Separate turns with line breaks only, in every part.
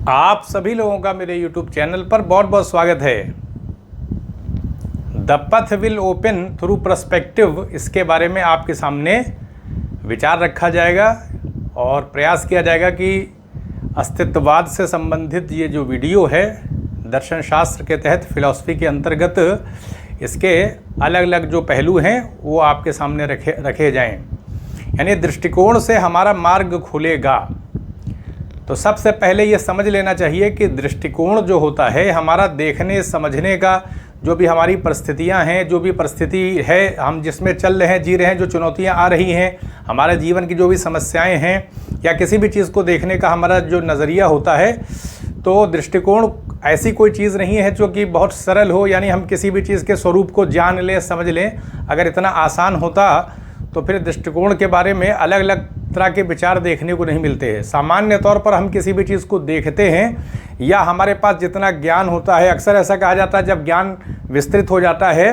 आप सभी लोगों का मेरे YouTube चैनल पर बहुत बहुत स्वागत है। The path will open through perspective, इसके बारे में आपके सामने विचार रखा जाएगा और प्रयास किया जाएगा कि अस्तित्ववाद से संबंधित ये जो वीडियो है, दर्शन शास्त्र के तहत फिलॉसफी के अंतर्गत इसके अलग अलग जो पहलू हैं वो आपके सामने रखे जाएं, यानी दृष्टिकोण से हमारा मार्ग खुलेगा। तो सबसे पहले ये समझ लेना चाहिए कि दृष्टिकोण जो होता है हमारा देखने समझने का, जो भी हमारी परिस्थितियां हैं, जो भी परिस्थिति है हम जिसमें चल रहे हैं, जी रहे हैं, जो चुनौतियां आ रही हैं, हमारे जीवन की जो भी समस्याएं हैं या किसी भी चीज़ को देखने का हमारा जो नज़रिया होता है, तो दृष्टिकोण ऐसी कोई चीज़ नहीं है जो कि बहुत सरल हो, यानी हम किसी भी चीज़ के स्वरूप को जान लें, समझ लें। अगर इतना आसान होता तो फिर दृष्टिकोण के बारे में अलग अलग तरह के विचार देखने को नहीं मिलते हैं। सामान्य तौर पर हम किसी भी चीज़ को देखते हैं या हमारे पास जितना ज्ञान होता है, अक्सर ऐसा कहा जाता है जब ज्ञान विस्तृत हो जाता है,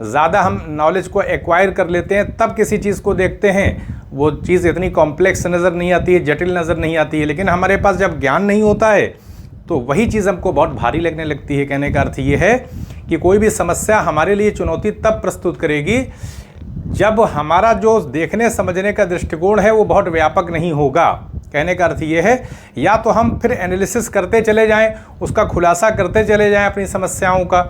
ज़्यादा हम नॉलेज को एक्वायर कर लेते हैं, तब किसी चीज़ को देखते हैं। वो चीज़ इतनी कॉम्प्लेक्स नज़र नहीं आती है, जटिल नज़र नहीं आती है। लेकिन हमारे पास जब ज्ञान नहीं होता है तो वही चीज़ हमको बहुत भारी लगने लगती है। कहने का अर्थ ये है कि कोई भी समस्या हमारे लिए चुनौती तब प्रस्तुत करेगी जब हमारा जो देखने समझने का दृष्टिकोण है वो बहुत व्यापक नहीं होगा। कहने का अर्थ ये है, या तो हम फिर एनालिसिस करते चले जाएं, उसका खुलासा करते चले जाएं, अपनी समस्याओं का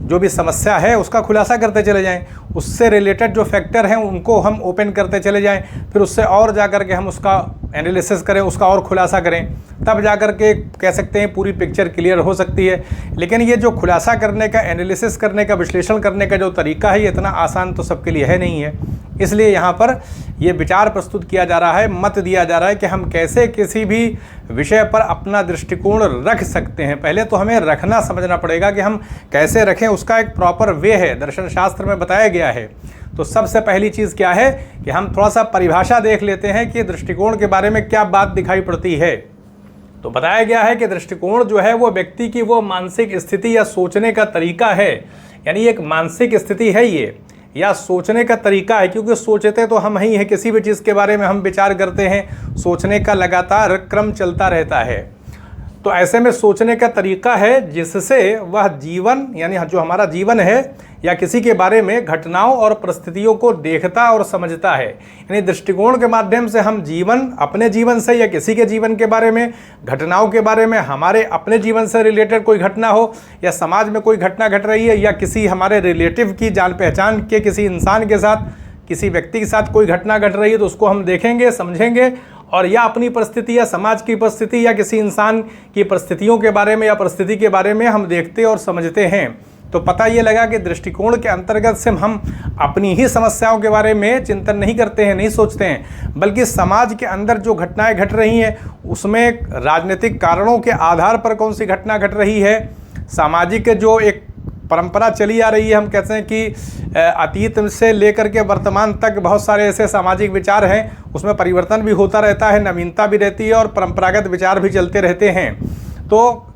जो भी समस्या है उसका खुलासा करते चले जाएं, उससे रिलेटेड जो फैक्टर हैं उनको हम ओपन करते चले जाएं, फिर उससे और जा कर के हम उसका एनालिसिस करें, उसका और खुलासा करें, तब जा कर के कह सकते हैं पूरी पिक्चर क्लियर हो सकती है। लेकिन ये जो खुलासा करने का, एनालिसिस करने का, विश्लेषण करने का जो तरीका है, ये इतना आसान तो सबके लिए है नहीं है। इसलिए यहाँ पर ये विचार प्रस्तुत किया जा रहा है, मत दिया जा रहा है कि हम कैसे किसी भी विषय पर अपना दृष्टिकोण रख सकते हैं। पहले तो हमें रखना समझना पड़ेगा कि हम कैसे रखें, उसका एक प्रॉपर वे है, दर्शन शास्त्र में बताया गया है। तो सबसे पहली चीज़ क्या है कि हम थोड़ा सा परिभाषा देख लेते हैं कि दृष्टिकोण के बारे में क्या बात दिखाई पड़ती है। तो बताया गया है कि दृष्टिकोण जो है वो व्यक्ति की वो मानसिक स्थिति या सोचने का तरीका है, यानी एक मानसिक स्थिति है ये, या सोचने का तरीका है, क्योंकि सोचते तो हम ही हैं, किसी भी चीज़ के बारे में हम विचार करते हैं, सोचने का लगातार क्रम चलता रहता है। तो ऐसे में सोचने का तरीका है जिससे वह जीवन, यानी जो हमारा जीवन है या किसी के बारे में घटनाओं और परिस्थितियों को देखता और समझता है। यानी दृष्टिकोण के माध्यम से हम जीवन, अपने जीवन से या किसी के जीवन के बारे में, घटनाओं के बारे में, हमारे अपने जीवन से रिलेटेड कोई घटना हो या समाज में कोई घटना घट रही है या किसी हमारे रिलेटिव की जान पहचान के किसी इंसान के साथ, किसी व्यक्ति के साथ कोई घटना घट रही है, तो उसको हम देखेंगे, समझेंगे, और या अपनी परिस्थिति या समाज की परिस्थिति या किसी इंसान की परिस्थितियों के बारे में या परिस्थिति के बारे में हम देखते और समझते हैं। तो पता ये लगा कि दृष्टिकोण के अंतर्गत से हम अपनी ही समस्याओं के बारे में चिंतन नहीं करते हैं, नहीं सोचते हैं, बल्कि समाज के अंदर जो घटनाएं घट रही हैं उसमें राजनीतिक कारणों के आधार पर कौन सी घटना घट रही है, सामाजिक जो एक परंपरा चली आ रही है, हम कहते हैं कि अतीत से लेकर के वर्तमान तक बहुत सारे ऐसे सामाजिक विचार हैं, उसमें परिवर्तन भी होता रहता है, नवीनता भी रहती है और परंपरागत विचार भी चलते रहते हैं। तो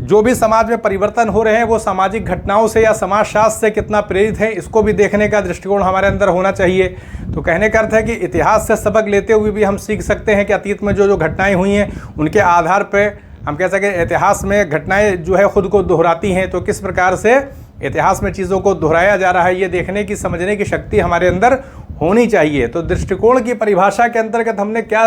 जो भी समाज में परिवर्तन हो रहे हैं वो सामाजिक घटनाओं से या समाजशास्त्र से कितना प्रेरित है, इसको भी देखने का दृष्टिकोण हमारे अंदर होना चाहिए। तो कहने का अर्थ है कि इतिहास से सबक लेते हुए भी हम सीख सकते हैं कि अतीत में जो घटनाएँ हुई हैं उनके आधार पर हम कह सकें इतिहास में घटनाएं जो है खुद को दोहराती हैं, तो किस प्रकार से इतिहास में चीज़ों को दोहराया जा रहा है, ये देखने की, समझने की शक्ति हमारे अंदर होनी चाहिए। तो दृष्टिकोण की परिभाषा के अंतर्गत हमने क्या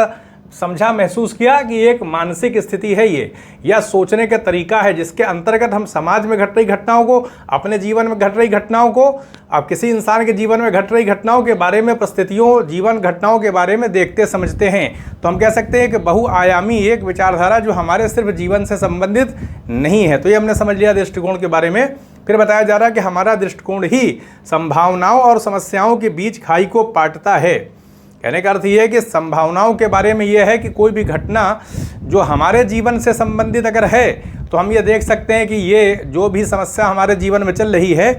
समझा, महसूस किया कि एक मानसिक स्थिति है ये, या सोचने का तरीका है जिसके अंतर्गत हम समाज में घट रही घटनाओं को, अपने जीवन में घट रही घटनाओं को, अब किसी इंसान के जीवन में घट रही घटनाओं के बारे में, परिस्थितियों, जीवन घटनाओं के बारे में देखते समझते हैं। तो हम कह सकते हैं कि बहुआयामी एक विचारधारा जो हमारे सिर्फ जीवन से संबंधित नहीं है। तो ये हमने समझ लिया दृष्टिकोण के बारे में। फिर बताया जा रहा है कि हमारा दृष्टिकोण ही संभावनाओं और समस्याओं के बीच खाई को पाटता है। कहने का अर्थ ये है कि संभावनाओं के बारे में ये है कि कोई भी घटना जो हमारे जीवन से संबंधित अगर है तो हम ये देख सकते हैं कि ये जो भी समस्या हमारे जीवन में चल रही है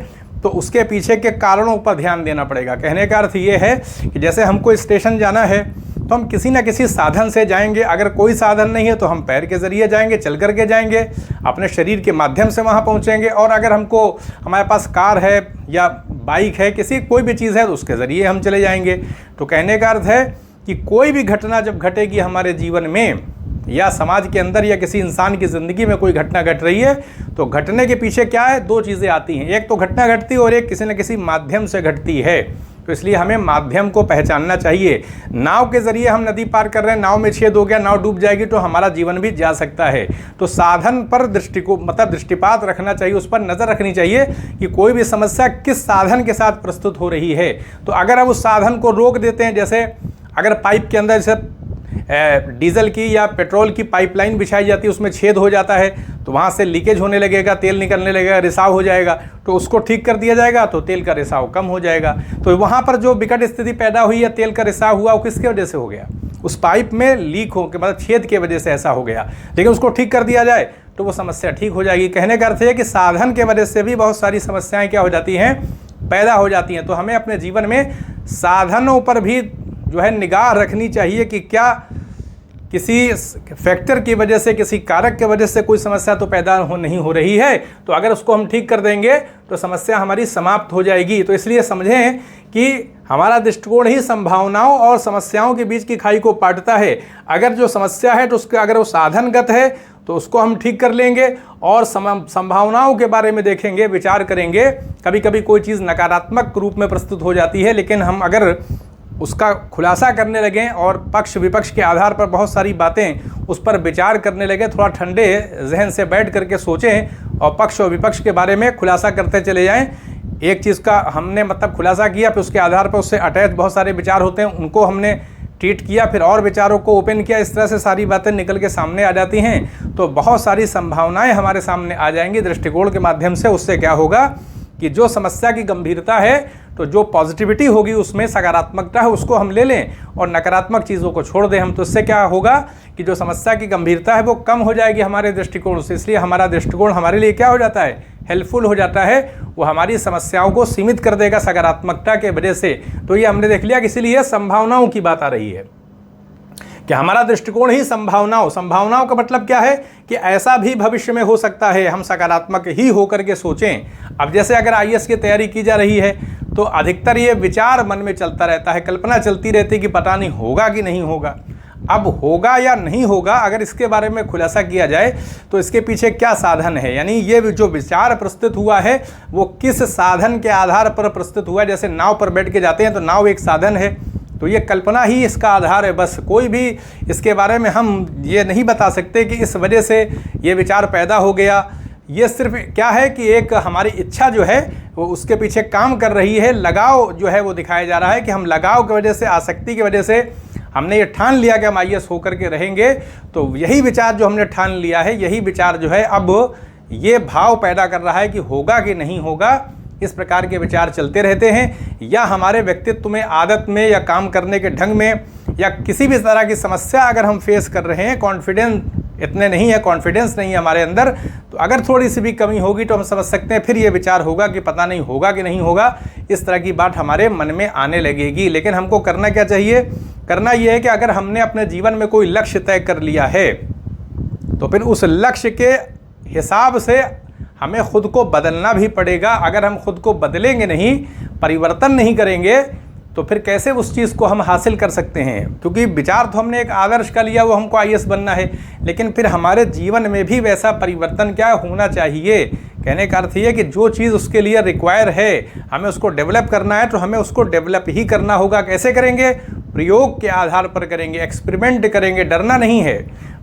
तो उसके पीछे के कारणों पर ध्यान देना पड़ेगा। कहने का अर्थ ये है कि जैसे हमको स्टेशन जाना है तो हम किसी न किसी साधन से जाएंगे, अगर कोई साधन नहीं है तो हम पैर के ज़रिए जाएंगे, चल करके जाएंगे, अपने शरीर के माध्यम से वहाँ पहुँचेंगे, और अगर हमको हमारे पास कार है या बाइक है, किसी कोई भी चीज़ है तो उसके ज़रिए हम चले जाएंगे। तो कहने का अर्थ है कि कोई भी घटना जब घटेगी हमारे जीवन में या समाज के अंदर या किसी इंसान की ज़िंदगी में कोई घटना घट रही है तो घटने के पीछे क्या है, दो चीज़ें आती हैं। एक तो घटना घटती है और एक किसी न किसी माध्यम से घटती है। तो इसलिए हमें माध्यम को पहचानना चाहिए। नाव के ज़रिए हम नदी पार कर रहे हैं, नाव में छेद हो गया, नाव डूब जाएगी तो हमारा जीवन भी जा सकता है। तो साधन पर दृष्टिपात रखना चाहिए, उस पर नज़र रखनी चाहिए कि कोई भी समस्या किस साधन के साथ प्रस्तुत हो रही है। तो अगर हम उस साधन को रोक देते हैं, जैसे अगर पाइप के अंदर जैसे डीजल की या पेट्रोल की पाइपलाइन बिछाई जाती है, उसमें छेद हो जाता है तो वहाँ से लीकेज होने लगेगा, तेल निकलने लगेगा, रिसाव हो जाएगा, तो उसको ठीक कर दिया जाएगा तो तेल का रिसाव कम हो जाएगा। तो वहाँ पर जो विकट स्थिति पैदा हुई है, तेल का रिसाव हुआ, वो किसके वजह से हो गया, उस पाइप में लीक हो के मतलब छेद की वजह से ऐसा हो गया। लेकिन उसको ठीक कर दिया जाए तो वो समस्या ठीक हो जाएगी। कहने का अर्थ है कि साधन के वजह से भी बहुत सारी समस्याएँ क्या हो जाती हैं, पैदा हो जाती हैं। तो हमें अपने जीवन में साधनों पर भी जो है निगाह रखनी चाहिए कि क्या किसी फैक्टर की वजह से, किसी कारक के वजह से कोई समस्या तो पैदा नहीं हो रही है। तो अगर उसको हम ठीक कर देंगे तो समस्या हमारी समाप्त हो जाएगी। तो इसलिए समझें कि हमारा दृष्टिकोण ही संभावनाओं और समस्याओं के बीच की खाई को पाटता है। अगर जो समस्या है तो उसके अगर वो साधनगत है तो उसको हम ठीक कर लेंगे और संभावनाओं के बारे में देखेंगे, विचार करेंगे। कभी कभी कोई चीज़ नकारात्मक रूप में प्रस्तुत हो जाती है, लेकिन हम अगर उसका खुलासा करने लगें और पक्ष विपक्ष के आधार पर बहुत सारी बातें उस पर विचार करने लगे, थोड़ा ठंडे जहन से बैठ करके सोचें और पक्ष और विपक्ष के बारे में खुलासा करते चले जाएं। एक चीज़ का हमने खुलासा किया, फिर उसके आधार पर उससे अटैच बहुत सारे विचार होते हैं, उनको हमने ट्रीट किया, फिर और विचारों को ओपन किया। इस तरह से सारी बातें निकल के सामने आ जाती हैं। तो बहुत सारी संभावनाएँ हमारे सामने आ जाएंगी दृष्टिकोण के माध्यम से। उससे क्या होगा कि जो समस्या की गंभीरता है तो जो पॉजिटिविटी होगी उसमें, सकारात्मकता है, उसको हम ले लें और नकारात्मक चीज़ों को छोड़ दें हम। तो इससे क्या होगा कि जो समस्या की गंभीरता है वो कम हो जाएगी हमारे दृष्टिकोण से। इसलिए हमारा दृष्टिकोण हमारे लिए क्या हो जाता है, हेल्पफुल हो जाता है। वो हमारी समस्याओं को सीमित कर देगा सकारात्मकता के वजह से। तो ये हमने देख लिया कि इसीलिए संभावनाओं की बात आ रही है कि हमारा दृष्टिकोण ही संभावनाओं का मतलब क्या है कि ऐसा भी भविष्य में हो सकता है, हम सकारात्मक ही होकर के सोचें। अब जैसे अगर आईएएस की तैयारी की जा रही है तो अधिकतर ये विचार मन में चलता रहता है, कल्पना चलती रहती है कि पता नहीं होगा कि नहीं होगा। अब होगा या नहीं होगा, अगर इसके बारे में खुलासा किया जाए तो इसके पीछे क्या साधन है, यानी ये जो विचार प्रस्तुत हुआ है वो किस साधन के आधार पर प्रस्तुत हुआ है। जैसे नाव पर बैठ के जाते हैं तो नाव एक साधन है, तो ये कल्पना ही इसका आधार है। बस कोई भी इसके बारे में हम ये नहीं बता सकते कि इस वजह से ये विचार पैदा हो गया। ये सिर्फ क्या है कि एक हमारी इच्छा जो है वो उसके पीछे काम कर रही है, लगाव जो है वो दिखाया जा रहा है कि हम लगाव की वजह से, आसक्ति की वजह से हमने ये ठान लिया कि हम आईएएस होकर के रहेंगे। तो यही विचार जो हमने ठान लिया है, यही विचार जो है अब ये भाव पैदा कर रहा है कि होगा कि नहीं होगा। इस प्रकार के विचार चलते रहते हैं, या हमारे व्यक्तित्व में, आदत में, या काम करने के ढंग में, या किसी भी तरह की समस्या अगर हम फेस कर रहे हैं, कॉन्फिडेंस इतने नहीं है, कॉन्फिडेंस नहीं है हमारे अंदर, तो अगर थोड़ी सी भी कमी होगी तो हम समझ सकते हैं फिर ये विचार होगा कि पता नहीं होगा कि नहीं होगा। इस तरह की बात हमारे मन में आने लगेगी। लेकिन हमको करना क्या चाहिए, करना ये है कि अगर हमने अपने जीवन में कोई लक्ष्य तय कर लिया है तो फिर उस लक्ष्य के हिसाब से हमें खुद को बदलना भी पड़ेगा। अगर हम खुद को बदलेंगे नहीं, परिवर्तन नहीं करेंगे, तो फिर कैसे उस चीज़ को हम हासिल कर सकते हैं। क्योंकि विचार तो हमने एक आदर्श का लिया, वो हमको आईएएस बनना है, लेकिन फिर हमारे जीवन में भी वैसा परिवर्तन क्या होना चाहिए। कहने का अर्थ ये कि जो चीज़ उसके लिए रिक्वायर है, हमें उसको डेवलप करना है, तो हमें उसको डेवलप ही करना होगा। कैसे करेंगे, प्रयोग के आधार पर करेंगे, एक्सपेरिमेंट करेंगे। डरना नहीं है,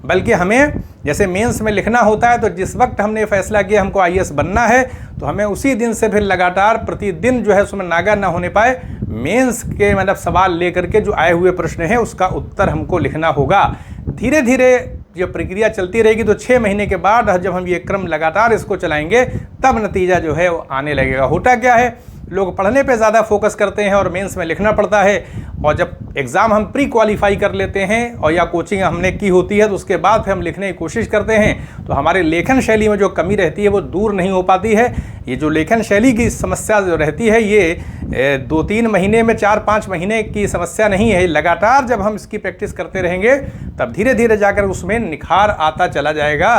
बल्कि हमें जैसे मेंस में लिखना होता है, तो जिस वक्त हमने फैसला किया हमको आईएएस बनना है, तो हमें उसी दिन से फिर लगातार प्रतिदिन जो है उसमें नागा ना होने पाए, मेंस के सवाल लेकर के जो आए हुए प्रश्न हैं उसका उत्तर हमको लिखना होगा। धीरे धीरे ये प्रक्रिया चलती रहेगी, तो 6 महीने के बाद जब हम ये क्रम लगातार इसको चलाएंगे तब नतीजा जो है वो आने लगेगा। होता क्या है, लोग पढ़ने पे ज़्यादा फोकस करते हैं और मेंस में लिखना पड़ता है, और जब एग्ज़ाम हम प्री क्वालिफाई कर लेते हैं और या कोचिंग हमने की होती है तो उसके बाद फिर हम लिखने की कोशिश करते हैं, तो हमारे लेखन शैली में जो कमी रहती है वो दूर नहीं हो पाती है। ये जो लेखन शैली की समस्या जो रहती है, ये 2-3 महीने में, 4-5 महीने की समस्या नहीं है। लगातार जब हम इसकी प्रैक्टिस करते रहेंगे तब धीरे धीरे जाकर उसमें निखार आता चला जाएगा।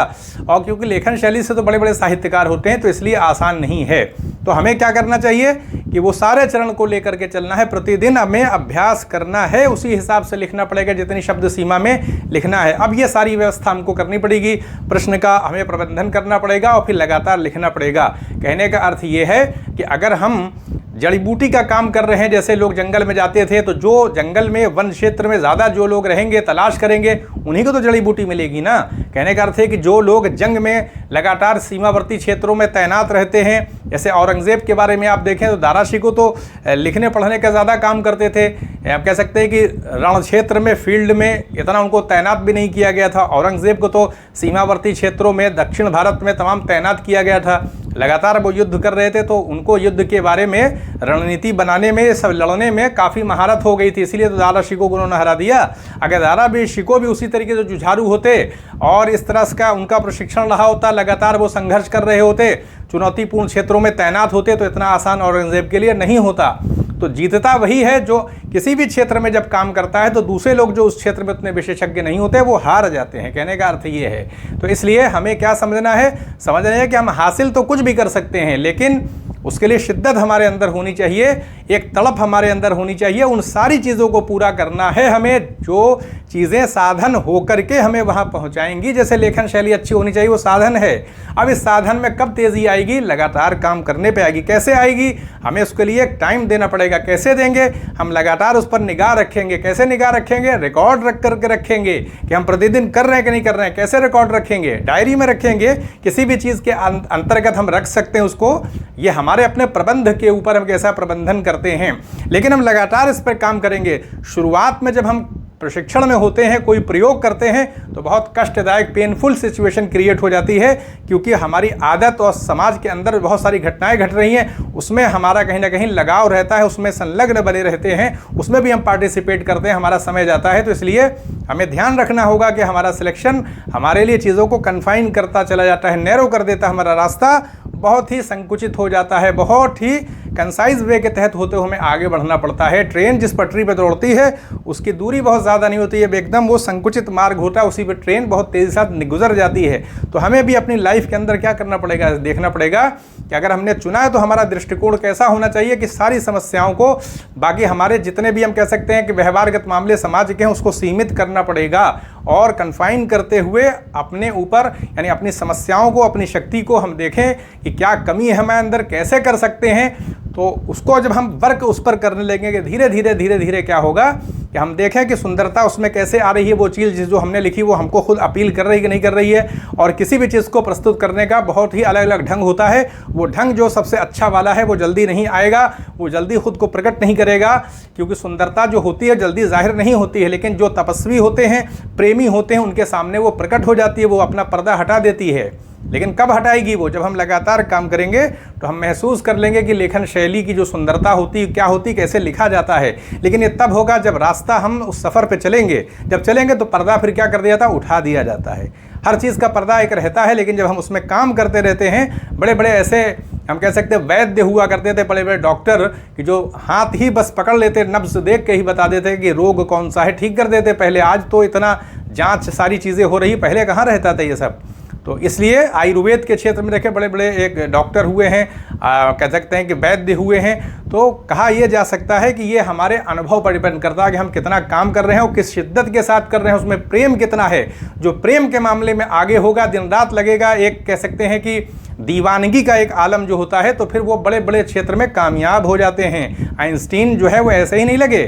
और क्योंकि लेखन शैली से तो बड़े बड़े साहित्यकार होते हैं, तो इसलिए आसान नहीं है। तो हमें क्या करना चाहिए कि वो सारे चरण को लेकर के चलना है, प्रतिदिन हमें अभ्यास करना है, उसी हिसाब से लिखना पड़ेगा जितनी शब्द सीमा में लिखना है। अब ये सारी व्यवस्था हमको करनी पड़ेगी, प्रश्न का हमें प्रबंधन करना पड़ेगा और फिर लगातार लिखना पड़ेगा। कहने का अर्थ ये है कि अगर हम जड़ी बूटी का काम कर रहे हैं, जैसे लोग जंगल में जाते थे, तो जो जंगल में वन क्षेत्र में ज़्यादा जो लोग रहेंगे, तलाश करेंगे, उन्हीं को तो जड़ी बूटी मिलेगी ना। कहने का अर्थ है कि जो लोग जंग में लगातार सीमावर्ती क्षेत्रों में तैनात रहते हैं, जैसे औरंगज़ेब के बारे में आप देखें तो दारा शिकोह तो लिखने पढ़ने का ज़्यादा काम करते थे। आप कह सकते हैं कि रण क्षेत्र में, फील्ड में इतना उनको तैनात भी नहीं किया गया था। औरंगज़ेब को तो सीमावर्ती क्षेत्रों में, दक्षिण भारत में तमाम तैनात किया गया था। लगातार वो युद्ध कर रहे थे, तो उनको युद्ध के बारे में, रणनीति बनाने में, सब लड़ने में काफ़ी महारत हो गई थी, इसीलिए तो दारा शिकोह को उन्होंने हरा दिया। अगर दारा शिकोह भी उसी तरीके से जुझारू होते और इस तरह का उनका प्रशिक्षण रहा होता, लगातार वो संघर्ष कर रहे होते, चुनौतीपूर्ण क्षेत्रों में तैनात होते, तो इतना आसान औरंगज़ेब के लिए नहीं होता। तो जीतता वही है जो किसी भी क्षेत्र में जब काम करता है तो दूसरे लोग जो उस क्षेत्र में उतने विशेषज्ञ नहीं होते वो हार जाते हैं। कहने का अर्थ ये है। तो इसलिए हमें क्या समझना है कि हम हासिल तो कुछ भी कर सकते हैं, लेकिन उसके लिए शिद्दत हमारे अंदर होनी चाहिए, एक तड़प हमारे अंदर होनी चाहिए। उन सारी चीज़ों को पूरा करना है हमें, जो चीज़ें साधन होकर के हमें वहाँ पहुँचाएंगी। जैसे लेखन शैली अच्छी होनी चाहिए, वो साधन है। अब इस साधन में कब तेज़ी आएगी? लगातार काम करने पे आएगी। कैसे आएगी? हमें उसके लिए एक टाइम देना पड़ेगा। कैसे देंगे? हम लगातार उस पर निगाह रखेंगे। कैसे निगाह रखेंगे? रिकॉर्ड रख करके रखेंगे कि हम प्रतिदिन कर रहे हैं कि नहीं कर रहे हैं। कैसे रिकॉर्ड रखेंगे? डायरी में रखेंगे। किसी भी चीज़ के अंतर्गत हम रख सकते हैं उसको। ये हमारे अपने प्रबंध के ऊपर हम कैसा प्रबंधन करते हैं, लेकिन हम लगातार इस पर काम करेंगे। शुरुआत में जब हम प्रशिक्षण में होते हैं, कोई प्रयोग करते हैं, तो बहुत कष्टदायक, पेनफुल सिचुएशन क्रिएट हो जाती है, क्योंकि हमारी आदत और समाज के अंदर बहुत सारी घटनाएं घट रही हैं, उसमें हमारा कहीं ना कहीं लगाव रहता है, उसमें संलग्न बने रहते हैं, उसमें भी हम पार्टिसिपेट करते हैं, हमारा समय जाता है। तो इसलिए हमें ध्यान रखना होगा कि हमारा सिलेक्शन हमारे लिए चीज़ों को कन्फाइन करता चला जाता है, नैरो कर देता है, हमारा रास्ता बहुत ही संकुचित हो जाता है, बहुत ही कंसाइज वे के तहत होते हुए हमें आगे बढ़ना पड़ता है। ट्रेन जिस पटरी पर दौड़ती है उसकी दूरी बहुत ज़्यादा नहीं होती है, एकदम वो संकुचित मार्ग होता है, उसी पर ट्रेन बहुत तेज़ी से गुजर जाती है। तो हमें भी अपनी लाइफ के अंदर क्या करना पड़ेगा? देखना पड़ेगा कि अगर हमने चुना है तो हमारा दृष्टिकोण कैसा होना चाहिए कि सारी समस्याओं को, बाकी हमारे जितने भी हम कह सकते हैं कि व्यवहारगत मामले समाज के हैं, उसको सीमित करना पड़ेगा और कन्फाइन करते हुए अपने ऊपर, यानी अपनी समस्याओं को, अपनी शक्ति को हम देखें कि क्या कमी है हमारे अंदर, कैसे कर सकते हैं। तो उसको जब हम वर्क उस पर करने लगेंगे, धीरे धीरे क्या होगा कि हम देखें कि सुंदरता उसमें कैसे आ रही है। वो चीज़ जो हमने लिखी वो हमको खुद अपील कर रही है कि नहीं कर रही है। और किसी भी चीज़ को प्रस्तुत करने का बहुत ही अलग अलग ढंग होता है। वो ढंग जो सबसे अच्छा वाला है वो जल्दी नहीं आएगा, वो जल्दी खुद को प्रकट नहीं करेगा, क्योंकि सुंदरता जो होती है जल्दी जाहिर नहीं होती है। लेकिन जो तपस्वी होते हैं, प्रेमी होते हैं, उनके सामने वो प्रकट हो जाती है, वो अपना पर्दा हटा देती है। लेकिन कब हटाएगी वो? जब हम लगातार काम करेंगे तो हम महसूस कर लेंगे कि लेखन शैली की जो सुंदरता होती, क्या होती, कैसे लिखा जाता है। लेकिन ये तब होगा जब रास्ता हम उस सफ़र पे चलेंगे। जब चलेंगे तो पर्दा फिर क्या कर दिया जाता? उठा दिया जाता है। हर चीज़ का पर्दा एक रहता है, लेकिन जब हम उसमें काम करते रहते हैं, बड़े बड़े ऐसे हम कह सकते हैं वैद्य हुआ करते थे, बड़े बड़े डॉक्टर, कि जो हाथ ही बस पकड़ लेते, नब्ज देख के ही बता देते कि रोग कौन सा है, ठीक कर देते पहले। आज तो इतना जांच सारी चीज़ें हो रही, पहले कहाँ रहता था ये सब। तो इसलिए आयुर्वेद के क्षेत्र में देखें, बड़े बड़े एक डॉक्टर हुए हैं, कह सकते हैं कि वैद्य हुए हैं। तो कहा यह जा सकता है कि ये हमारे अनुभव पर डिपेंड करता है कि हम कितना काम कर रहे हैं और किस शिद्दत के साथ कर रहे हैं, उसमें प्रेम कितना है। जो प्रेम के मामले में आगे होगा, दिन रात लगेगा, एक कह सकते हैं कि दीवानगी का एक आलम जो होता है, तो फिर वो बड़े बड़े क्षेत्र में कामयाब हो जाते हैं। आइंस्टीन जो है वो ऐसे ही नहीं लगे।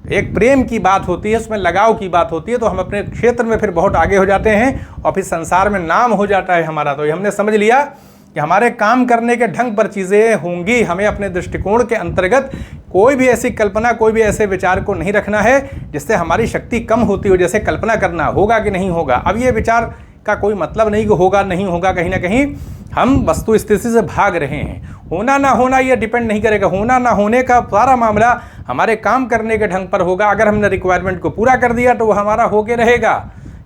एक प्रेम की बात होती है, उसमें लगाव की बात होती है, तो हम अपने क्षेत्र में फिर बहुत आगे हो जाते हैं और फिर संसार में नाम हो जाता है हमारा। तो ये हमने समझ लिया कि हमारे काम करने के ढंग पर चीज़ें होंगी। हमें अपने दृष्टिकोण के अंतर्गत कोई भी ऐसी कल्पना, कोई भी ऐसे विचार को नहीं रखना है जिससे हमारी शक्ति कम होती हो। जैसे कल्पना करना, होगा कि नहीं होगा, अब ये विचार का कोई मतलब नहीं कि होगा नहीं होगा। कहीं ना कहीं हम वस्तु स्थिति से भाग रहे हैं। होना ना होना ये डिपेंड नहीं करेगा। होना ना होने का सारा मामला हमारे काम करने के ढंग पर होगा। अगर हमने रिक्वायरमेंट को पूरा कर दिया तो वो हमारा होके रहेगा,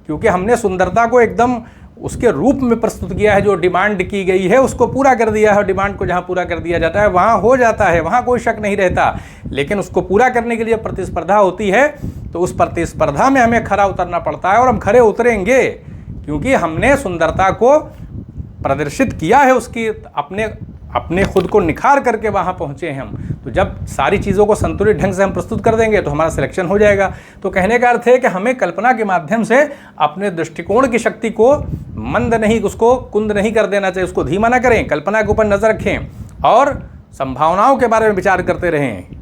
क्योंकि हमने सुंदरता को एकदम उसके रूप में प्रस्तुत किया है। जो डिमांड की गई है उसको पूरा कर दिया है। डिमांड को जहाँ पूरा कर दिया जाता है वहाँ हो जाता है, वहाँ कोई शक नहीं रहता। लेकिन उसको पूरा करने के लिए प्रतिस्पर्धा होती है, तो उस प्रतिस्पर्धा में हमें खरा उतरना पड़ता है। और हम खरे उतरेंगे क्योंकि हमने सुंदरता को प्रदर्शित किया है, उसकी अपने अपने खुद को निखार करके वहाँ पहुँचे हैं हम। तो जब सारी चीज़ों को संतुलित ढंग से हम प्रस्तुत कर देंगे तो हमारा सिलेक्शन हो जाएगा। तो कहने का अर्थ है कि हमें कल्पना के माध्यम से अपने दृष्टिकोण की शक्ति को मंद नहीं, उसको कुंद नहीं कर देना चाहिए, उसको धीमा ना करें, कल्पना के ऊपर नज़र रखें और संभावनाओं के बारे में विचार करते रहें।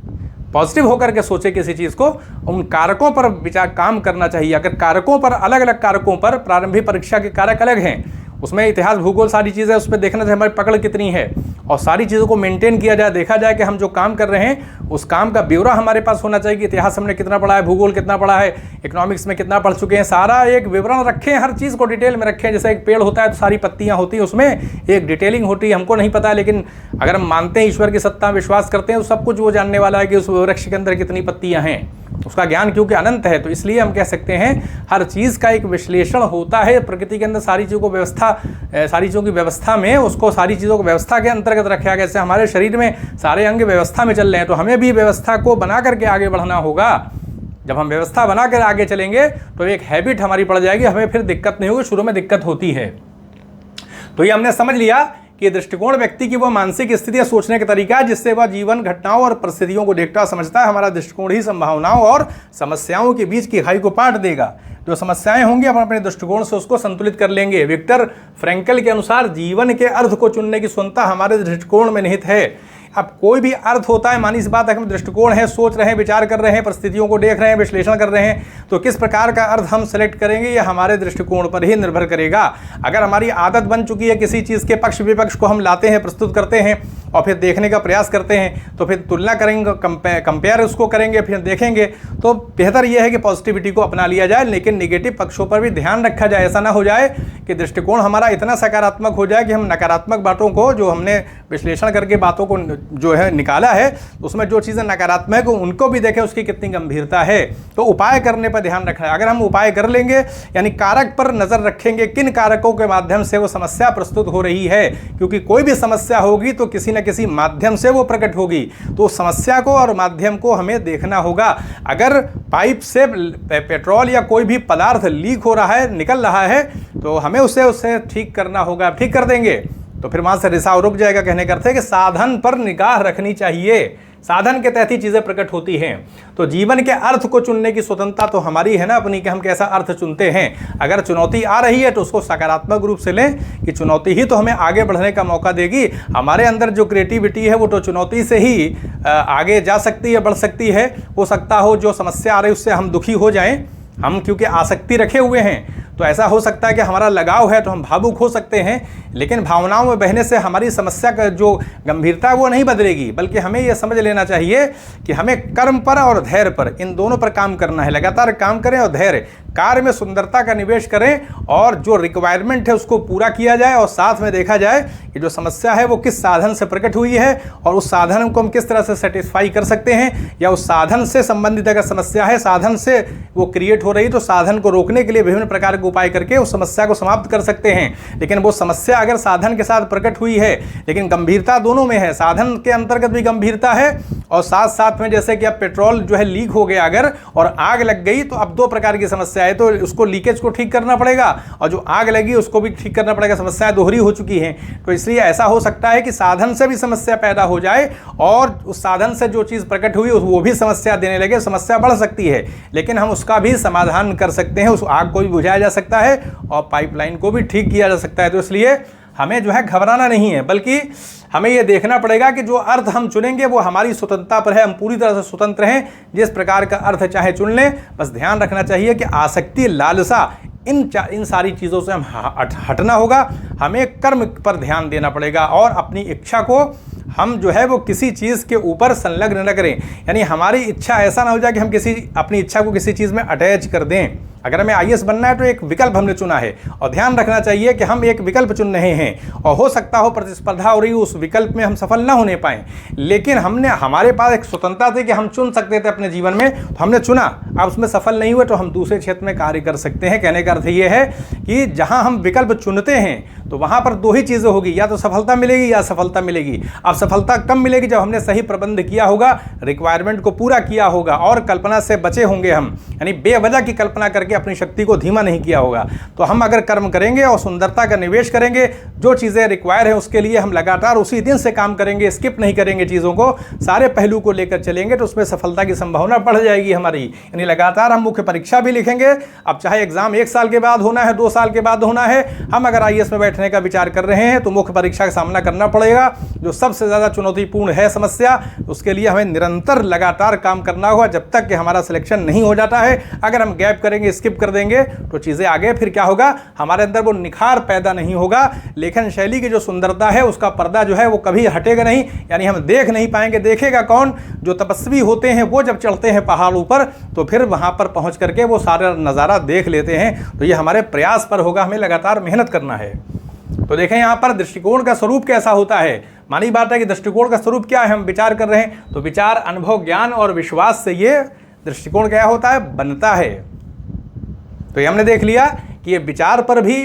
पॉजिटिव होकर के सोचे किसी चीज़ को, उन कारकों पर विचार काम करना चाहिए। अगर कारकों पर, अलग अलग कारकों पर, प्रारंभिक परीक्षा के कारक अलग हैं, उसमें इतिहास भूगोल सारी चीज़ें, उस पर देखना चाहिए हमारी पकड़ कितनी है और सारी चीज़ों को मेंटेन किया जाए, देखा जाए कि हम जो काम कर रहे हैं उस काम का ब्यौरा हमारे पास होना चाहिए कि इतिहास हमने कितना पढ़ा है, भूगोल कितना पढ़ा है, इकोनॉमिक्स में कितना पढ़ चुके हैं, सारा एक विवरण रखें, हर चीज़ को डिटेल में रखें। जैसे एक पेड़ होता है तो सारी पत्तियाँ होती हैं, उसमें एक डिटेलिंग होती है, हमको नहीं पता है, लेकिन अगर हम मानते हैं ईश्वर की सत्ता, विश्वास करते हैं तो सब कुछ वो जानने वाला है कि उस वृक्ष के अंदर कितनी पत्तियाँ हैं, उसका ज्ञान क्योंकि अनंत है। तो इसलिए हम कह सकते हैं हर चीज़ का एक विश्लेषण होता है प्रकृति के अंदर, सारी चीज़ों को व्यवस्था, सारी चीज़ों की व्यवस्था में, उसको सारी चीज़ों को व्यवस्था के अंतर्गत रखा गया। जैसे हमारे शरीर में सारे अंग व्यवस्था में चल रहे हैं तो हमें भी व्यवस्था को बना करके आगे बढ़ना होगा। जब हम व्यवस्था बना कर आगे चलेंगे तो एक हैबिट हमारी पड़ जाएगी, हमें फिर दिक्कत नहीं होगी, शुरू में दिक्कत होती है। तो ये हमने समझ लिया कि दृष्टिकोण व्यक्ति की वो मानसिक स्थिति या सोचने का तरीका है जिससे वह जीवन घटनाओं और परिस्थितियों को देखता समझता है। हमारा दृष्टिकोण ही संभावनाओं और समस्याओं के बीच की खाई को पाट देगा। जो समस्याएं होंगी हम अपने दृष्टिकोण से उसको संतुलित कर लेंगे। विक्टर फ्रैंकल के अनुसार जीवन के अर्थ को चुनने की स्वतंत्रता हमारे दृष्टिकोण में निहित है। अब कोई भी अर्थ होता है, मानी इस बात है कि हम दृष्टिकोण है, सोच रहे हैं, विचार कर रहे हैं, परिस्थितियों को देख रहे हैं, विश्लेषण कर रहे हैं, तो किस प्रकार का अर्थ हम सेलेक्ट करेंगे यह हमारे दृष्टिकोण पर ही निर्भर करेगा। अगर हमारी आदत बन चुकी है किसी चीज़ के पक्ष विपक्ष को हम लाते हैं, प्रस्तुत करते हैं और फिर देखने का प्रयास करते हैं, तो फिर तुलना करेंगे, कंपेयर उसको करेंगे, फिर देखेंगे, तो बेहतर यह है कि पॉजिटिविटी को अपना लिया जाए, लेकिन निगेटिव पक्षों पर भी ध्यान रखा जाए। ऐसा ना हो जाए कि दृष्टिकोण हमारा इतना सकारात्मक हो जाए कि हम नकारात्मक बातों को, जो हमने विश्लेषण करके बातों को जो है निकाला है, उसमें जो चीज़ें नकारात्मक है उनको भी देखें उसकी कितनी गंभीरता है। तो उपाय करने पर ध्यान रखना है। अगर हम उपाय कर लेंगे, यानी कारक पर नज़र रखेंगे, किन कारकों के माध्यम से वो समस्या प्रस्तुत हो रही है, क्योंकि कोई भी समस्या होगी तो किसी न किसी माध्यम से वो प्रकट होगी, तो समस्या को और माध्यम को हमें देखना होगा। अगर पाइप से पेट्रोल या कोई भी पदार्थ लीक हो रहा है, निकल रहा है, तो हमें उसे ठीक करना होगा। ठीक कर देंगे तो फिर वहाँ से रिसाव रुक जाएगा। कहने का अर्थ है कि साधन पर निगाह रखनी चाहिए, साधन के तहत ही चीज़ें प्रकट होती हैं। तो जीवन के अर्थ को चुनने की स्वतंत्रता तो हमारी है ना अपनी, कि हम कैसा अर्थ चुनते हैं। अगर चुनौती आ रही है तो उसको सकारात्मक रूप से लें कि चुनौती ही तो हमें आगे बढ़ने का मौका देगी। हमारे अंदर जो क्रिएटिविटी है वो तो चुनौती से ही आगे जा सकती है, बढ़ सकती है। हो सकता हो जो समस्या आ रही है उससे हम दुखी हो जाएं, हम क्योंकि आसक्ति रखे हुए हैं तो ऐसा हो सकता है कि हमारा लगाव है तो हम भावुक हो सकते हैं, लेकिन भावनाओं में बहने से हमारी समस्या का जो गंभीरता है वो नहीं बदलेगी। बल्कि हमें यह समझ लेना चाहिए कि हमें कर्म पर और धैर्य पर, इन दोनों पर काम करना है। लगातार काम करें और धैर्य, कार्य में सुंदरता का निवेश करें और जो रिक्वायरमेंट है उसको पूरा किया जाए और साथ में देखा जाए कि जो समस्या है वो किस साधन से प्रकट हुई है और उस साधन को हम किस तरह से सेटिस्फाई कर सकते हैं, या उस साधन से संबंधित अगर समस्या है, साधन से वो क्रिएट हो रही तो साधन को रोकने के लिए विभिन्न प्रकार के उपाय करके उस समस्या को समाप्त कर सकते हैं। लेकिन वो समस्या अगर साधन के साथ प्रकट हुई है, लेकिन गंभीरता दोनों में है, साधन के अंतर्गत भी गंभीरता है और साथ साथ में जैसे कि अब पेट्रोल जो है लीक हो गया अगर और आग लग गई तो अब दो प्रकार की समस्या है, तो उसको लीकेज को ठीक करना पड़ेगा और जो आग लगी उसको भी ठीक करना पड़ेगा। समस्याएं दोहरी हो चुकी हैं, तो इसलिए ऐसा हो सकता है कि साधन से भी समस्या पैदा हो जाए और उस साधन से जो चीज़ प्रकट हुई वो भी समस्या देने लगे। समस्या बढ़ सकती है लेकिन हम उसका भी समाधान कर सकते हैं, उस आग को भी बुझाया जा सकता है और पाइपलाइन को भी ठीक किया जा सकता है। तो इसलिए हमें जो है घबराना नहीं है, बल्कि हमें यह देखना पड़ेगा कि जो अर्थ हम चुनेंगे वो हमारी स्वतंत्रता पर है, हम पूरी तरह से स्वतंत्र हैं, जिस प्रकार का अर्थ चाहे चुन लें। बस ध्यान रखना चाहिए कि आसक्ति, लालसा, इन सारी चीज़ों से हम हटना होगा। हमें कर्म पर ध्यान देना पड़ेगा और अपनी इच्छा को हम जो है वो किसी चीज़ के ऊपर संलग्न न करें। यानी हमारी इच्छा ऐसा ना हो जाए कि हम अपनी इच्छा को किसी चीज़ में अटैच कर दें। अगर हमें IAS बनना है तो एक विकल्प हमने चुना है और ध्यान रखना चाहिए कि हम एक विकल्प चुन रहे हैं और हो सकता हो प्रतिस्पर्धा हो रही हो, उस विकल्प में हम सफल ना होने पाएँ, लेकिन हमारे पास एक स्वतंत्रता थी कि हम चुन सकते थे अपने जीवन में, तो हमने चुना। अब उसमें सफल नहीं हुए तो हम दूसरे क्षेत्र में कार्य कर सकते हैं। कहने का अर्थ ये है कि जहाँ हम विकल्प चुनते हैं तो वहाँ पर दो ही चीज़ें होगी, या तो सफलता मिलेगी या असफलता मिलेगी। अब सफलता कब मिलेगी? जब हमने सही प्रबंध किया होगा, रिक्वायरमेंट को पूरा किया होगा और कल्पना से बचे होंगे हम, यानी बेवजह की कल्पना करके अपनी शक्ति को धीमा नहीं किया होगा। तो हम अगर कर्म करेंगे और सुंदरता का निवेश करेंगे, जो चीज़ें रिक्वायर है उसके लिए हम लगातार उसी दिन से काम करेंगे, स्किप नहीं करेंगे चीज़ों को, सारे पहलू को लेकर चलेंगे, तो उसमें सफलता की संभावना बढ़ जाएगी हमारी। यानी लगातार हम मुख्य परीक्षा भी लिखेंगे, अब चाहे एग्जाम 1 साल के बाद होना है, 2 साल के बाद होना है, हम अगर IAS में बैठने का विचार कर रहे हैं तो मुख्य परीक्षा का सामना करना पड़ेगा, जो सबसे ज़्यादा चुनौतीपूर्ण है समस्या। उसके लिए हमें निरंतर लगातार काम करना होगा जब तक कि हमारा सिलेक्शन नहीं हो जाता है। अगर हम गैप करेंगे, स्किप कर देंगे, तो चीज़ें आगे फिर क्या होगा, हमारे अंदर वो निखार पैदा नहीं होगा। लेखन शैली की जो सुंदरता है उसका पर्दा जो है वो कभी हटेगा नहीं, यानी हम देख नहीं पाएंगे। देखेगा कौन? जो तपस्वी होते हैं, वो जब चढ़ते हैं पहाड़ों पर तो फिर वहाँ पर पहुँच करके वो सारा नज़ारा देख लेते हैं। तो ये हमारे प्रयास पर होगा, हमें लगातार मेहनत करना है। तो देखें यहाँ पर दृष्टिकोण का स्वरूप कैसा होता है। मानी बात है कि दृष्टिकोण का स्वरूप क्या है, हम विचार कर रहे हैं, तो विचार, अनुभव, ज्ञान और विश्वास से ये दृष्टिकोण क्या होता है, बनता है। तो ये हमने देख लिया कि ये विचार पर भी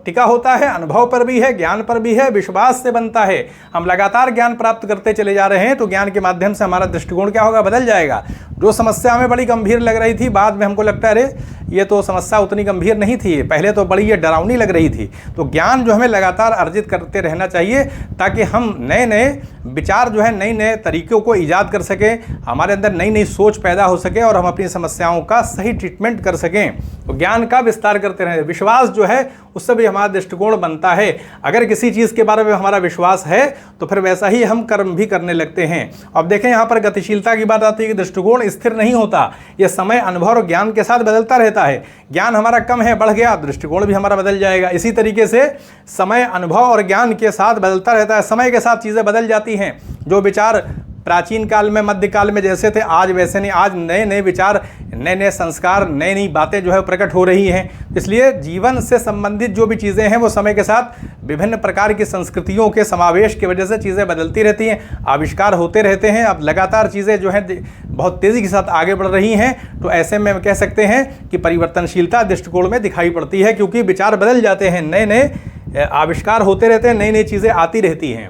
टिका होता है, अनुभव पर भी है, ज्ञान पर भी है, विश्वास से बनता है। हम लगातार ज्ञान प्राप्त करते चले जा रहे हैं तो ज्ञान के माध्यम से हमारा दृष्टिकोण क्या होगा, बदल जाएगा। जो समस्या हमें बड़ी गंभीर लग रही थी, बाद में हमको लगता है अरे ये तो समस्या उतनी गंभीर नहीं थी, पहले तो बड़ी ये डरावनी लग रही थी। तो ज्ञान जो हमें लगातार अर्जित करते रहना चाहिए ताकि हम नए नए विचार जो है, नए नए तरीक़ों को ईजाद कर सकें, हमारे अंदर नई नई सोच पैदा हो सके और हम अपनी समस्याओं का सही ट्रीटमेंट कर सकें। तो ज्ञान का विस्तार करते रहें। विश्वास जो है उससे भी हमारा दृष्टिकोण बनता है। अगर किसी चीज़ के बारे में हमारा विश्वास है तो फिर वैसा ही हम कर्म भी करने लगते हैं। अब देखें यहाँ पर गतिशीलता की बात आती है कि दृष्टिकोण स्थिर नहीं होता, यह समय, अनुभव और ज्ञान के साथ बदलता रहता है। ज्ञान हमारा कम है, बढ़ गया, दृष्टिकोण भी हमारा बदल जाएगा। इसी तरीके से समय, अनुभव और ज्ञान के साथ बदलता रहता है। समय के साथ चीज़ें बदल जाती हैं। जो विचार प्राचीन काल में, मध्यकाल में जैसे थे, आज वैसे नहीं। आज नए नए विचार, नए नए संस्कार, नई नई बातें जो है प्रकट हो रही हैं। इसलिए जीवन से संबंधित जो भी चीज़ें हैं वो समय के साथ विभिन्न प्रकार की संस्कृतियों के समावेश की वजह से चीज़ें बदलती रहती हैं, आविष्कार होते रहते हैं। अब लगातार चीज़ें जो हैं बहुत तेज़ी के साथ आगे बढ़ रही हैं। तो ऐसे में हम कह सकते हैं कि परिवर्तनशीलता दृष्टिकोण में दिखाई पड़ती है, क्योंकि विचार बदल जाते हैं, नए नए आविष्कार होते रहते हैं, नई नई चीज़ें आती रहती हैं।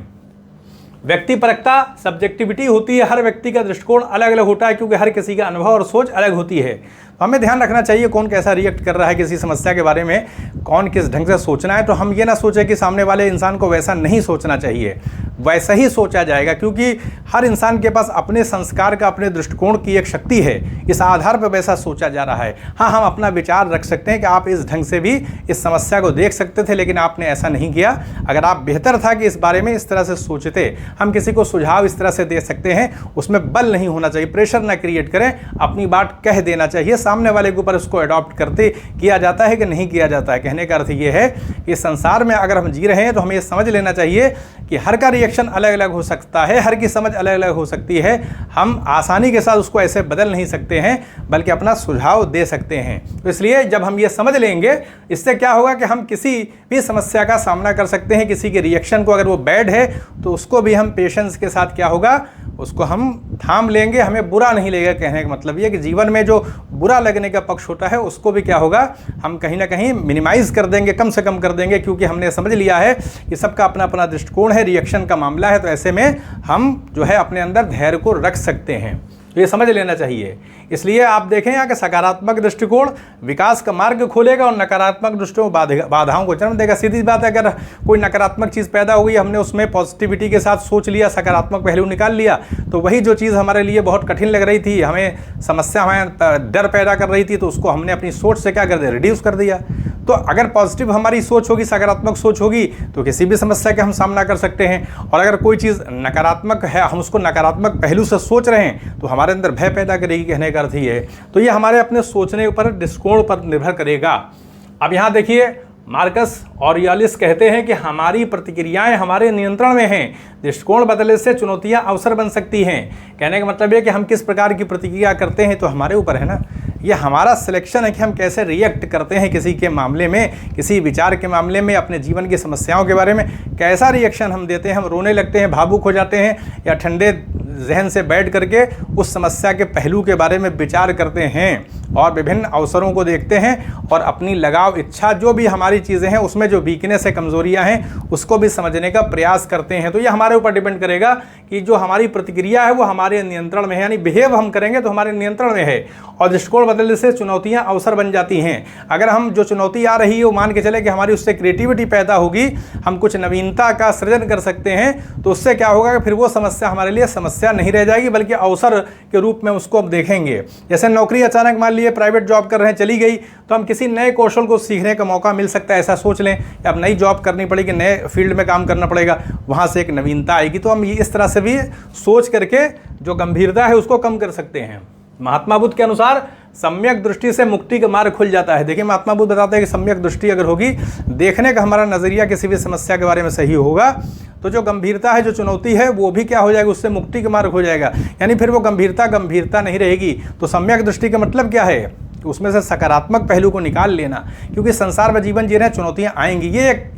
व्यक्तिपरकता, सब्जेक्टिविटी होती है। हर व्यक्ति का दृष्टिकोण अलग अलग होता है, क्योंकि हर किसी का अनुभव और सोच अलग होती है। तो हमें ध्यान रखना चाहिए कौन कैसा रिएक्ट कर रहा है किसी समस्या के बारे में, कौन किस ढंग से सोचना है। तो हम ये ना सोचें कि सामने वाले इंसान को वैसा नहीं सोचना चाहिए, वैसा ही सोचा जाएगा, क्योंकि हर इंसान के पास अपने संस्कार का, अपने दृष्टिकोण की एक शक्ति है। इस आधार पर वैसा सोचा जा रहा है। हाँ, हम अपना विचार रख सकते हैं कि आप इस ढंग से भी इस समस्या को देख सकते थे, लेकिन आपने ऐसा नहीं किया। अगर आप बेहतर था कि इस बारे में इस तरह से सोचते, हम किसी को सुझाव इस तरह से दे सकते हैं। उसमें बल नहीं होना चाहिए, प्रेशर ना क्रिएट करें, अपनी बात कह देना चाहिए। सामने वाले के ऊपर उसको अडॉप्ट करते किया जाता है कि नहीं किया जाता है। कहने का अर्थ ये है कि संसार में अगर हम जी रहे हैं तो हमें ये समझ लेना चाहिए कि हर का रिएक्शन अलग अलग हो सकता है, हर की समझ अलग अलग हो सकती है। हम आसानी के साथ उसको ऐसे बदल नहीं सकते हैं, बल्कि अपना सुझाव दे सकते हैं। तो इसलिए जब हम ये समझ लेंगे, इससे क्या होगा कि हम किसी भी समस्या का सामना कर सकते हैं। किसी के रिएक्शन को अगर वो बैड है तो उसको भी हम पेशेंस के साथ क्या होगा, उसको हम थाम लेंगे, हमें बुरा नहीं लगेगा। कहने का मतलब ये कि जीवन में जो बुरा लगने का पक्ष होता है उसको भी क्या होगा, हम कहीं ना कहीं मिनिमाइज़ कर देंगे, कम से कम कर देंगे, क्योंकि हमने समझ लिया है कि सबका अपना अपना दृष्टिकोण है, रिएक्शन का मामला है। तो ऐसे में हम जो है अपने अंदर धैर्य को रख सकते हैं। तो ये समझ लेना चाहिए। इसलिए आप देखें यहाँ कि सकारात्मक दृष्टिकोण विकास का मार्ग खोलेगा और नकारात्मक दृष्टिकोण बाधाओं को जन्म देगा। सीधी बात है, अगर कोई नकारात्मक चीज़ पैदा हो गई, हमने उसमें पॉजिटिविटी के साथ सोच लिया, सकारात्मक पहलू निकाल लिया, तो वही जो चीज़ हमारे लिए बहुत कठिन लग रही थी, हमें समस्या, हमें डर पैदा कर रही थी, तो उसको हमने अपनी सोच से क्या कर दिया, रिड्यूस कर दिया। तो अगर पॉजिटिव हमारी सोच होगी, सकारात्मक सोच होगी, तो किसी भी समस्या का हम सामना कर सकते हैं। और अगर कोई चीज़ नकारात्मक है, हम उसको नकारात्मक पहलू से सोच रहे हैं, तो हमारे अंदर भय पैदा करेगी। कहने का अर्थ ही है। तो ये हमारे अपने सोचने पर, दृष्टिकोण पर निर्भर करेगा। अब यहाँ देखिए, मार्कस ऑरियलिस कहते हैं कि हमारी प्रतिक्रियाएं हमारे नियंत्रण में हैं। दृष्टिकोण बदलने से चुनौतियां अवसर बन सकती हैं। कहने का मतलब है कि हम किस प्रकार की प्रतिक्रिया करते हैं तो हमारे ऊपर है ना। ये हमारा सिलेक्शन है कि हम कैसे रिएक्ट करते हैं किसी के मामले में, किसी विचार के मामले में, अपने जीवन की समस्याओं के बारे में कैसा रिएक्शन हम देते हैं। हम रोने लगते हैं, भावुक हो जाते हैं, या ठंडे जहन से बैठ करके उस समस्या के पहलू के बारे में विचार करते हैं और विभिन्न अवसरों को देखते हैं और अपनी लगाव, इच्छा, जो भी हमारी चीज़ें हैं उसमें जो वीकनेस है, कमज़ोरियाँ हैं, उसको भी समझने का प्रयास करते हैं। तो ये हमारे ऊपर डिपेंड करेगा कि जो हमारी प्रतिक्रिया है वो हमारे नियंत्रण में है, यानी बिहेव हम करेंगे तो हमारे नियंत्रण में है। और दृष्टिकोण बदलने से चुनौतियाँ अवसर बन जाती हैं। अगर हम जो चुनौती आ रही है वो मान के चले कि हमारी उससे क्रिएटिविटी पैदा होगी, हम कुछ नवीनता का सृजन कर सकते हैं, तो उससे क्या होगा कि फिर वो समस्या हमारे लिए समस्या नहीं रह जाएगी बल्कि अवसर के रूप में उसको हम देखेंगे। जैसे नौकरी अचानक मान लिए प्राइवेट जॉब कर रहे हैं चली गई, तो हम किसी नए कौशल को सीखने का मौका मिल सकता है, ऐसा सोच लें। अब नई जॉब करनी पड़ेगी, नए फील्ड में काम करना पड़ेगा, वहाँ से एक नवीनता आएगी। तो हम इस तरह से भी सोच करके जो गंभीरता है उसको कम कर सकते हैं। महात्मा बुद्ध के अनुसार सम्यक दृष्टि से मुक्ति का मार्ग खुल जाता है। देखिए, महात्मा बुद्ध बताते हैं कि सम्यक दृष्टि अगर होगी, देखने का हमारा नज़रिया किसी भी समस्या के बारे में सही होगा, तो जो गंभीरता है, जो चुनौती है, वो भी क्या हो जाएगा, उससे मुक्ति का मार्ग हो जाएगा। यानी फिर वो गंभीरता नहीं रहेगी। तो सम्यक दृष्टि का मतलब क्या है? उसमें से सकारात्मक पहलू को निकाल लेना, क्योंकि संसार में जीवन जी रहे हैं, चुनौतियाँ आएंगी, ये एक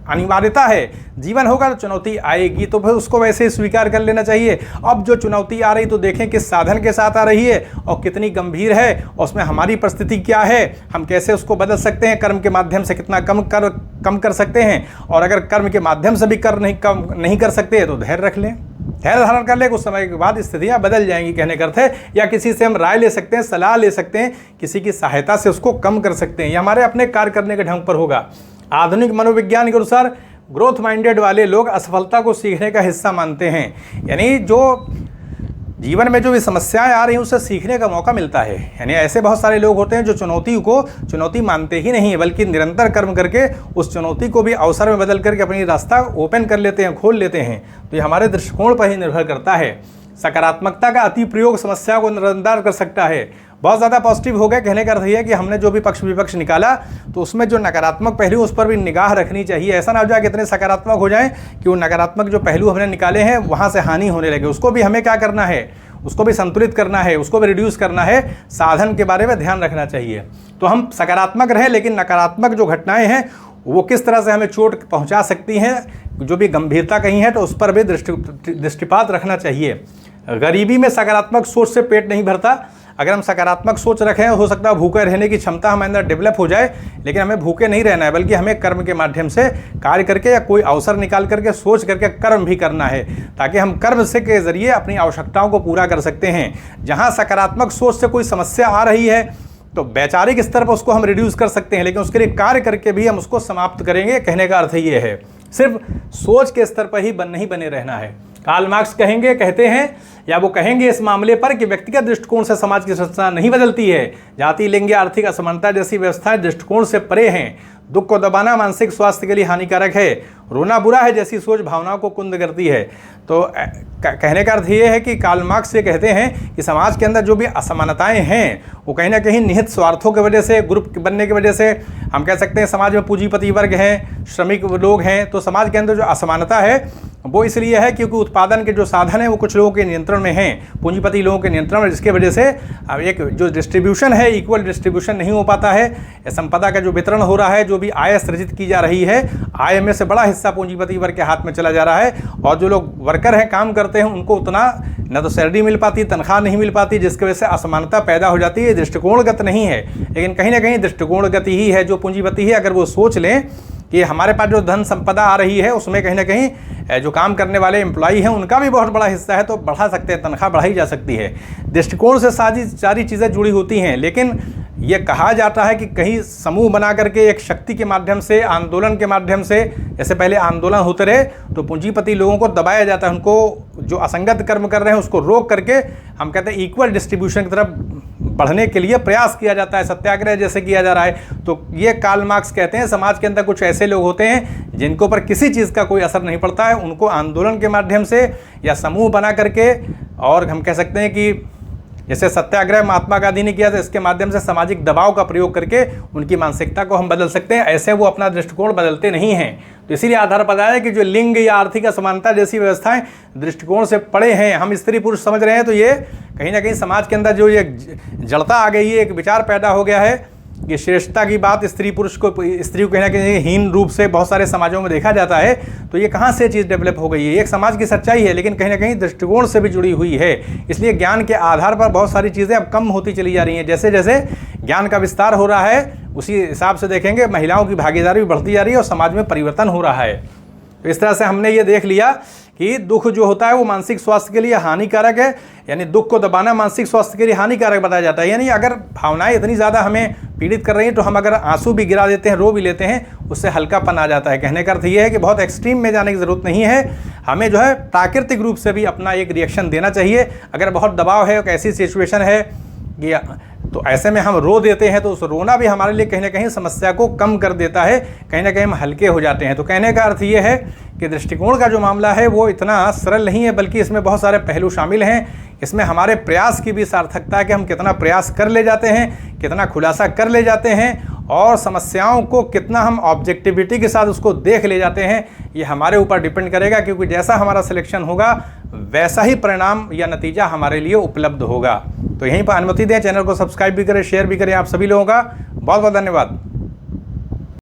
अनिवार्यता है। जीवन होगा तो चुनौती आएगी, तो फिर उसको वैसे ही स्वीकार कर लेना चाहिए। अब जो चुनौती आ रही तो देखें किस साधन के साथ आ रही है और कितनी गंभीर है, और उसमें हमारी परिस्थिति क्या है, हम कैसे उसको बदल सकते हैं, कर्म के माध्यम से कितना कम कर सकते हैं। और अगर कर्म के माध्यम से भी कम नहीं कर सकते तो धैर्य रख लें, धैर्य धारण कर ले, कुछ समय के बाद स्थितियाँ बदल जाएंगी कहने का अर्थ है। या किसी से हम राय ले सकते हैं, सलाह ले सकते हैं, किसी की सहायता से उसको कम कर सकते हैं। ये हमारे अपने कार्य करने के ढंग पर होगा। आधुनिक मनोविज्ञान के अनुसार ग्रोथ माइंडेड वाले लोग असफलता को सीखने का हिस्सा मानते हैं। यानी जो जीवन में जो भी समस्याएं आ रही हैं उससे सीखने का मौका मिलता है। यानी ऐसे बहुत सारे लोग होते हैं जो चुनौती मानते ही नहीं है, बल्कि निरंतर कर्म करके उस चुनौती को भी अवसर में बदल करके अपनी रास्ता ओपन कर लेते हैं, खोल लेते हैं। तो ये हमारे दृष्टिकोण पर ही निर्भर करता है। सकारात्मकता का अति प्रयोग समस्या को नजरअंदाज कर सकता है। बहुत ज़्यादा पॉजिटिव हो गया कहने का अर्थ है कि हमने जो भी पक्ष विपक्ष निकाला तो उसमें जो नकारात्मक पहलू उस पर भी निगाह रखनी चाहिए। ऐसा ना हो जाए कि इतने सकारात्मक हो जाएं कि वो नकारात्मक जो पहलू हमने निकाले हैं वहाँ से हानि होने लगे। उसको भी हमें क्या करना है, उसको भी संतुलित करना है, उसको भी रिड्यूस करना है। साधन के बारे में ध्यान रखना चाहिए। तो हम सकारात्मक रहें, लेकिन नकारात्मक जो घटनाएँ हैं वो किस तरह से हमें चोट पहुँचा सकती हैं, जो भी गंभीरता कहीं है, तो उस पर भी दृष्टिपात रखना चाहिए। गरीबी में सकारात्मक सोच से पेट नहीं भरता। अगर हम सकारात्मक सोच रखें, हो सकता है भूखे रहने की क्षमता हमारे अंदर डेवलप हो जाए, लेकिन हमें भूखे नहीं रहना है, बल्कि हमें कर्म के माध्यम से कार्य करके या कोई अवसर निकाल करके सोच करके कर्म भी करना है, ताकि हम कर्म से के जरिए अपनी आवश्यकताओं को पूरा कर सकते हैं। जहाँ सकारात्मक सोच से कोई समस्या आ रही है तो वैचारिक स्तर पर उसको हम रिड्यूस कर सकते हैं, लेकिन उसके लिए कार्य करके भी हम उसको समाप्त करेंगे। कहने का अर्थ ये है, सिर्फ सोच के स्तर पर ही नहीं बने रहना है। कार्ल मार्क्स कहते हैं या वो कहेंगे इस मामले पर कि व्यक्तिगत दृष्टिकोण से समाज की संरचना नहीं बदलती है। जाति, लिंग, आर्थिक असमानता जैसी व्यवस्थाएं दृष्टिकोण से परे हैं। दुख को दबाना मानसिक स्वास्थ्य के लिए हानिकारक है। रोना बुरा है जैसी सोच भावनाओं को कुंद करती है। तो कहने का अर्थ ये है कि कार्ल मार्क्स ये कहते हैं कि समाज के अंदर जो भी असमानताएं हैं वो कहीं ना कहीं निहित स्वार्थों की वजह से, ग्रुप बनने की वजह से, हम कह सकते हैं समाज में पूंजीपति वर्ग हैं, श्रमिक लोग हैं, तो समाज के अंदर जो असमानता है वो इसलिए है क्योंकि उत्पादन के जो साधन हैं वो कुछ लोगों के नियंत्रण में हैं, पूंजीपति लोगों के नियंत्रण में, जिसकी वजह से एक जो डिस्ट्रीब्यूशन है, इक्वल डिस्ट्रीब्यूशन नहीं हो पाता है। संपदा का जो वितरण हो रहा है, जो भी आय सृजित की जा रही है, आय में से बड़ा हिस्सा पूंजीपति वर्ग के हाथ में चला जा रहा है, और जो लोग वर्कर हैं, काम करते हैं, उनको उतना न तो सैलरी मिल पाती, तनख्वाह नहीं मिल पाती, जिसकी वजह से असमानता पैदा हो जाती है। दृष्टिकोणगत नहीं है, लेकिन कहीं ना कहीं दृष्टिकोणगत ही है। जो पूंजीपति है, अगर वो सोच लें कि हमारे पास जो धन संपदा आ रही है उसमें कहीं ना कहीं जो काम करने वाले एम्प्लॉई हैं उनका भी बहुत बड़ा हिस्सा है, तो बढ़ा सकते हैं, तनख्वाह बढ़ाई जा सकती है। दृष्टिकोण से सारी चीज़ें जुड़ी होती हैं, लेकिन ये कहा जाता है कि कहीं समूह बना करके एक शक्ति के माध्यम से, आंदोलन के माध्यम से, जैसे पहले आंदोलन होते रहे तो पूंजीपति लोगों को दबाया जाता है, उनको जो असंगत कर्म कर रहे हैं उसको रोक करके हम कहते हैं इक्वल डिस्ट्रीब्यूशन की तरफ बढ़ने के लिए प्रयास किया जाता है, सत्याग्रह जैसे किया जा रहा है। तो ये कार्ल मार्क्स कहते हैं समाज के अंदर कुछ ऐसे लोग होते हैं जिनके ऊपर किसी चीज़ का कोई असर नहीं पड़ता है, उनको आंदोलन के माध्यम से या समूह बना करके, और हम कह सकते हैं कि जैसे सत्याग्रह महात्मा गांधी ने किया था, इसके माध्यम से सामाजिक दबाव का प्रयोग करके उनकी मानसिकता को हम बदल सकते हैं। ऐसे वो अपना दृष्टिकोण बदलते नहीं हैं। तो इसीलिए आधार बताया कि जो लिंग या आर्थिक असमानता जैसी व्यवस्थाएं दृष्टिकोण से पड़े हैं, हम स्त्री पुरुष समझ रहे हैं, तो ये कहीं ना कहीं समाज के अंदर जो ये जड़ता आ गई है, एक विचार पैदा हो गया है कि श्रेष्ठता की बात स्त्री को कहीं ना कहीं हीन रूप से बहुत सारे समाजों में देखा जाता है, तो ये कहाँ से चीज़ डेवलप हो गई है? ये एक समाज की सच्चाई है, लेकिन कहीं ना कहीं दृष्टिकोण से भी जुड़ी हुई है। इसलिए ज्ञान के आधार पर बहुत सारी चीज़ें अब कम होती चली जा रही हैं। जैसे जैसे ज्ञान का विस्तार हो रहा है, उसी हिसाब से देखेंगे महिलाओं की भागीदारी भी बढ़ती जा रही है और समाज में परिवर्तन हो रहा है। तो इस तरह से हमने ये देख लिया कि दुख जो होता है वो मानसिक स्वास्थ्य के लिए हानिकारक है, यानी दुख को दबाना मानसिक स्वास्थ्य के लिए हानिकारक बताया जाता है। यानी अगर भावनाएं इतनी ज़्यादा हमें पीड़ित कर रही हैं तो हम अगर आंसू भी गिरा देते हैं, रो भी लेते हैं, उससे हल्कापन आ जाता है। कहने का अर्थ ये है कि बहुत एक्सट्रीम में जाने की ज़रूरत नहीं है, हमें जो है प्राकृतिक रूप से भी अपना एक रिएक्शन देना चाहिए। अगर बहुत दबाव है, ऐसी सिचुएशन है कि तो ऐसे में हम रो देते हैं, तो उस रोना भी हमारे लिए कहीं ना कहीं समस्या को कम कर देता है, कहीं ना कहीं हम हल्के हो जाते हैं। तो कहने का अर्थ ये है कि दृष्टिकोण का जो मामला है वो इतना सरल नहीं है, बल्कि इसमें बहुत सारे पहलू शामिल हैं। इसमें हमारे प्रयास की भी सार्थकता है कि हम कितना प्रयास कर ले जाते हैं, कितना खुलासा कर ले जाते हैं, और समस्याओं को कितना हम ऑब्जेक्टिविटी के साथ उसको देख ले जाते हैं। ये हमारे ऊपर डिपेंड करेगा, क्योंकि जैसा हमारा सिलेक्शन होगा वैसा ही परिणाम या नतीजा हमारे लिए उपलब्ध होगा। तो यहीं पर अनुमति दें, चैनल को सब्सक्राइब भी करें, शेयर भी करें। आप सभी लोगों का बहुत बहुत धन्यवाद।